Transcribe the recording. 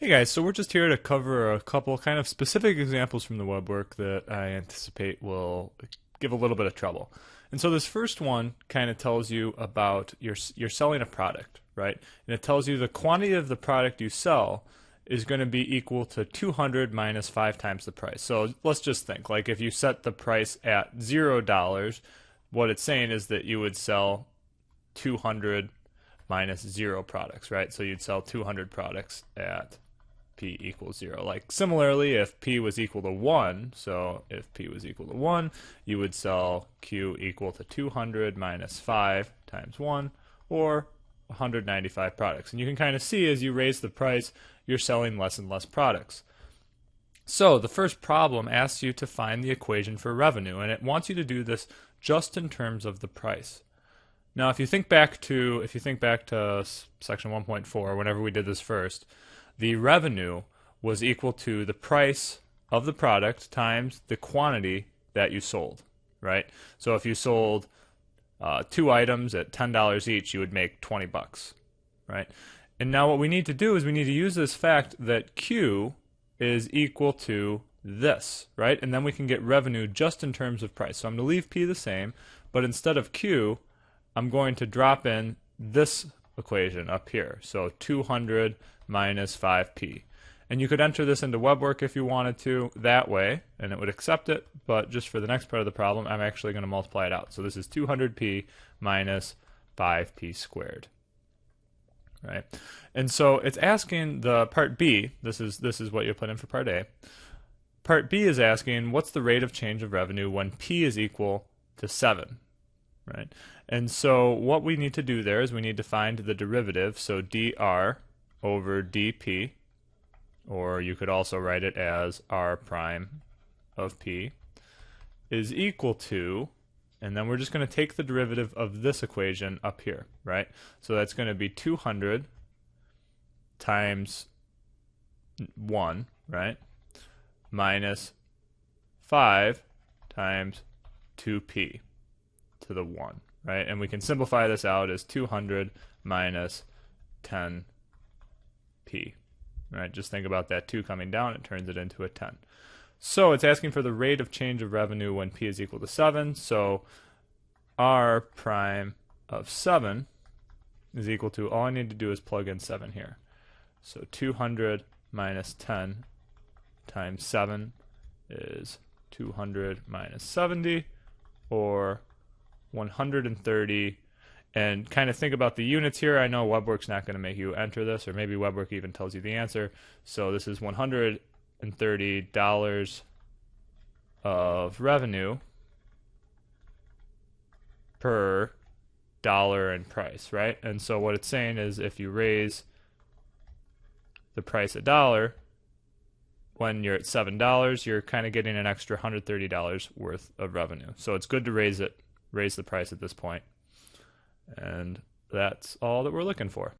Hey guys, so we're just here to cover a couple kind of specific examples from the web work that I anticipate will give a little bit of trouble. And so this first one kind of tells you about you're selling a product, right? And it tells you the quantity of the product you sell is going to be equal to 200 minus 5 times the price. So let's just think, like if you set the price at $0, what it's saying is that you would sell 200 minus 0 products, right? So you'd sell 200 products at p equals 0. Like similarly, if p was equal to 1, so if p was equal to 1, you would sell q equal to 200 minus 5 times 1, or 195 products. And you can kind of see as you raise the price, you're selling less and less products. So the first problem asks you to find the equation for revenue, and it wants you to do this just in terms of the price. Now, if you think back to section 1.4, whenever we did this first, the revenue was equal to the price of the product times the quantity that you sold, right? So if you sold 2 items at $10 each, you would make 20 bucks, right? And now what we need to do is we need to use this fact that Q is equal to this, right? And then we can get revenue just in terms of price. So I'm going to leave P the same, but instead of Q, I'm going to drop in this equation up here. So 200 minus 5p. And you could enter this into Webwork if you wanted to that way, and it would accept it, but just for the next part of the problem, I'm actually going to multiply it out. So this is 200p minus 5p squared. Right? And so it's asking the part B, this is what you put in for part A. Part B is asking what's the rate of change of revenue when p is equal to 7. Right? And so what we need to do there is we need to find the derivative, so dr over dp, or you could also write it as r prime of p, is equal to, and then we're just going to take the derivative of this equation up here, right? So that's going to be 200 times 1, right? Minus 5 times 2p to the 1, right? And we can simplify this out as 200 minus 10p, right? Just think about that 2 coming down, it turns it into a 10. So it's asking for the rate of change of revenue when p is equal to 7. So r prime of 7 is equal to, all I need to do is plug in 7 here. So 200 minus 10 times 7 is 200 minus 70, or 130. And kind of think about the units here. I know Webwork's not going to make you enter this, or maybe Webwork even tells you the answer. So this is $130 of revenue per dollar in price, right? And so what it's saying is if you raise the price $1, when you're at $7, you're kind of getting an extra $130 worth of revenue. So it's good to raise the price at this point. And that's all that we're looking for.